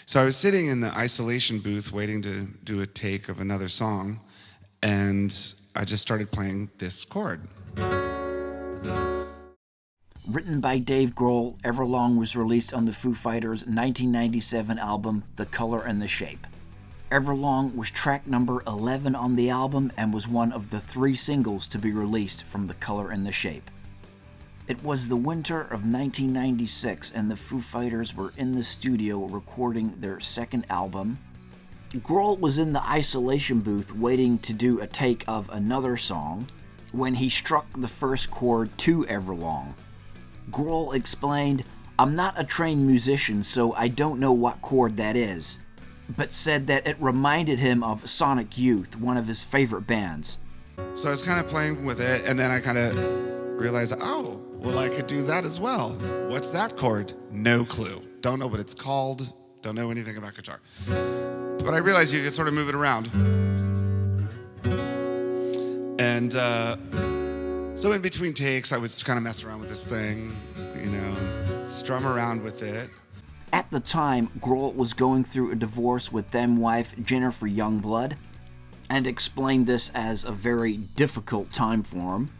So I was sitting in the isolation booth waiting to do a take of another song, and I just started playing this chord. Written by Dave Grohl, Everlong was released on the Foo Fighters' 1997 album, The Color and the Shape. Everlong was track number 11 on the album and was one of the 3 singles to be released from The Color and the Shape. It was the winter of 1996 and the Foo Fighters were in the studio recording their second album. Grohl was in the isolation booth waiting to do a take of another song when he struck the first chord to Everlong. Grohl explained, "I'm not a trained musician, so I don't know what chord that is," but said that it reminded him of Sonic Youth, one of his favorite bands. So I was kind of playing with it, and then I kind of realized, oh, well, I could do that as well. What's that chord? No clue. Don't know what it's called. Don't know anything about guitar. But I realized you could sort of move it around. And so in between takes, I would kind of mess around with this thing, strum around with it. At the time, Grohl was going through a divorce with then-wife Jennifer Youngblood, and explained this as a very difficult time for him,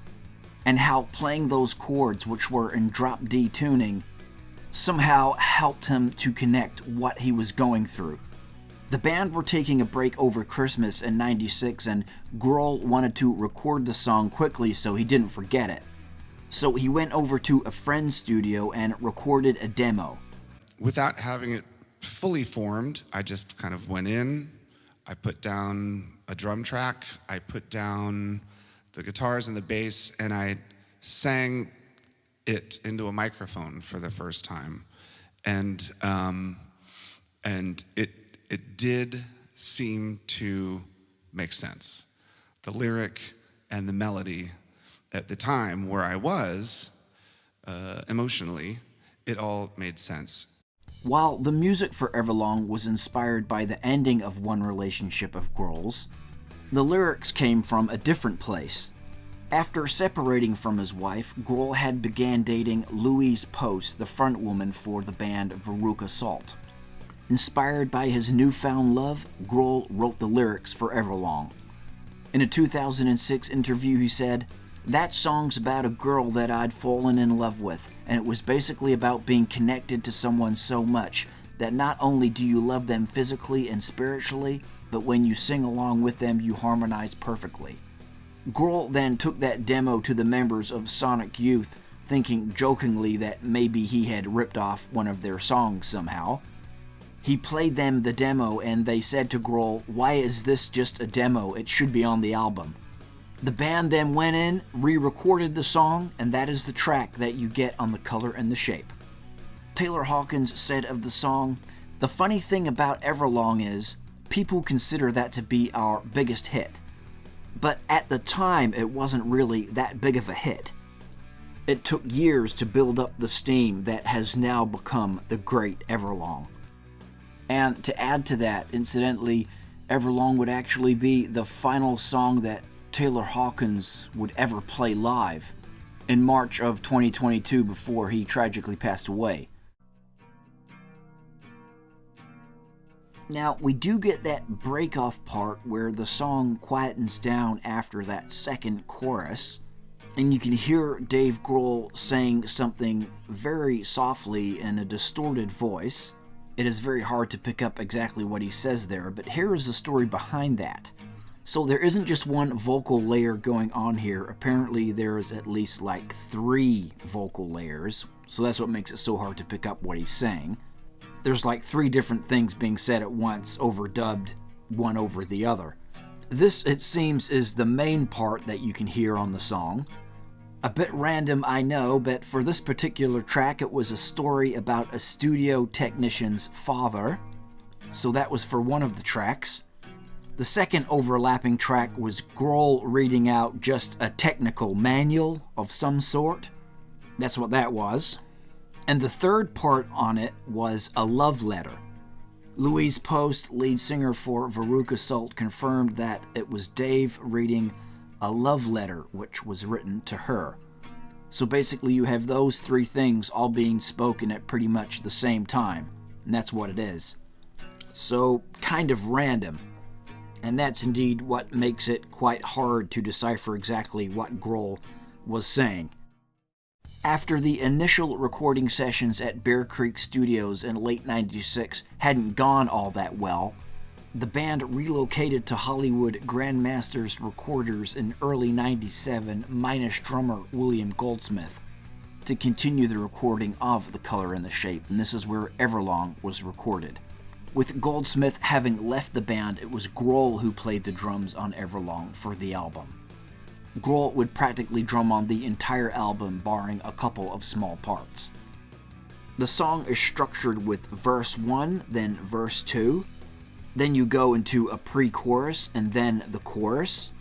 and how playing those chords, which were in drop D tuning, somehow helped him to connect what he was going through. The band were taking a break over Christmas in '96, and Grohl wanted to record the song quickly so he didn't forget it. So he went over to a friend's studio and recorded a demo. Without having it fully formed, I just kind of went in, I put down a drum track, I put down the guitars and the bass, and I sang it into a microphone for the first time. And it did seem to make sense. The lyric and the melody at the time where I was, emotionally, it all made sense. While the music for Everlong was inspired by the ending of one relationship of Grohl's, the lyrics came from a different place. After separating from his wife, Grohl had began dating Louise Post, the frontwoman for the band Veruca Salt. Inspired by his newfound love, Grohl wrote the lyrics for Everlong. In a 2006 interview, he said, "That song's about a girl that I'd fallen in love with, and it was basically about being connected to someone so much that not only do you love them physically and spiritually, but when you sing along with them, you harmonize perfectly." Grohl then took that demo to the members of Sonic Youth, thinking jokingly that maybe he had ripped off one of their songs somehow. He played them the demo and they said to Grohl, "Why is this just a demo? It should be on the album." The band then went in, re-recorded the song, and that is the track that you get on The Color and the Shape. Taylor Hawkins said of the song, "The funny thing about Everlong is, people consider that to be our biggest hit. But at the time, it wasn't really that big of a hit. It took years to build up the steam that has now become the great Everlong." And to add to that, incidentally, Everlong would actually be the final song that Taylor Hawkins would ever play live in March of 2022 before he tragically passed away. Now, we do get that break-off part where the song quietens down after that second chorus, and you can hear Dave Grohl saying something very softly in a distorted voice. It is very hard to pick up exactly what he says there, but here is the story behind that. So there isn't just one vocal layer going on here. Apparently there's at least like 3 vocal layers, so that's what makes it so hard to pick up what he's saying. There's like 3 different things being said at once, overdubbed one over the other. This, it seems, is the main part that you can hear on the song. A bit random, I know, but for this particular track, it was a story about a studio technician's father. So that was for one of the tracks. The second overlapping track was Grohl reading out just a technical manual of some sort. That's what that was. And the third part on it was a love letter. Louise Post, lead singer for Veruca Salt, confirmed that it was Dave reading a love letter which was written to her. So basically you have those 3 things all being spoken at pretty much the same time, and that's what it is. So, kind of random. And that's indeed what makes it quite hard to decipher exactly what Grohl was saying. After the initial recording sessions at Bear Creek Studios in late '96 hadn't gone all that well, the band relocated to Hollywood Grandmasters Recorders in early '97 minus drummer William Goldsmith to continue the recording of The Color and the Shape, and this is where Everlong was recorded. With Goldsmith having left the band, it was Grohl who played the drums on Everlong for the album. Grohl would practically drum on the entire album, barring a couple of small parts. The song is structured with verse 1, then verse 2. Then you go into a pre-chorus and then the chorus.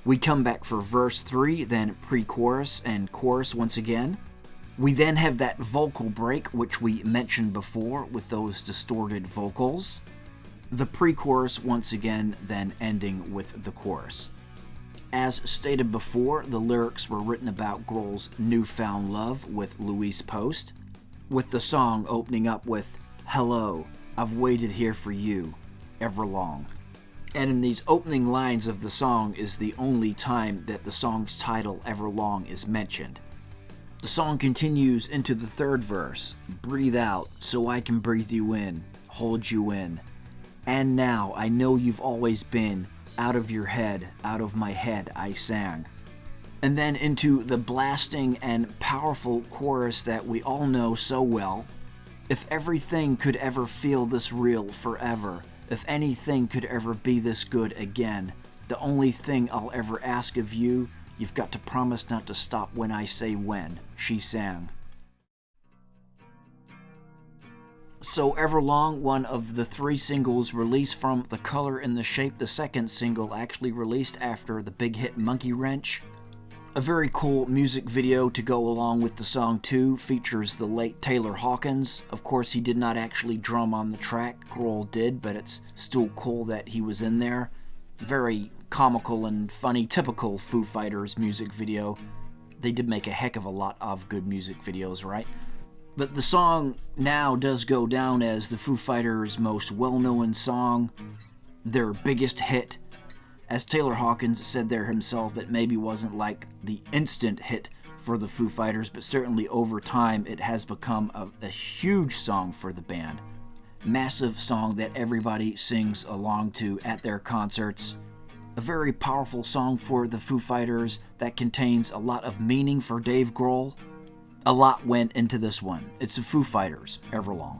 We come back for verse 3, then pre-chorus and chorus once again. We then have that vocal break, which we mentioned before, with those distorted vocals. The pre-chorus once again, then ending with the chorus. As stated before, the lyrics were written about Grohl's newfound love with Louise Post, with the song opening up with, "Hello, I've waited here for you, Everlong." And in these opening lines of the song is the only time that the song's title, Everlong, is mentioned. The song continues into the third verse. "Breathe out so I can breathe you in, hold you in. And now I know you've always been out of your head, out of my head I sang." And then into the blasting and powerful chorus that we all know so well. "If everything could ever feel this real forever, if anything could ever be this good again, the only thing I'll ever ask of you, you've got to promise not to stop when I say when," she sang. So Everlong, one of the 3 singles released from The Color and the Shape, the second single actually released after the big hit Monkey Wrench. A very cool music video to go along with the song too, features the late Taylor Hawkins. Of course, he did not actually drum on the track, Grohl did, but it's still cool that he was in there. Very comical and funny, typical Foo Fighters music video. They did make a heck of a lot of good music videos, right? But the song now does go down as the Foo Fighters' most well-known song, their biggest hit. As Taylor Hawkins said there himself, it maybe wasn't like the instant hit for the Foo Fighters, but certainly over time it has become a huge song for the band. Massive song that everybody sings along to at their concerts. A very powerful song for the Foo Fighters that contains a lot of meaning for Dave Grohl. A lot went into this one. It's the Foo Fighters, Everlong.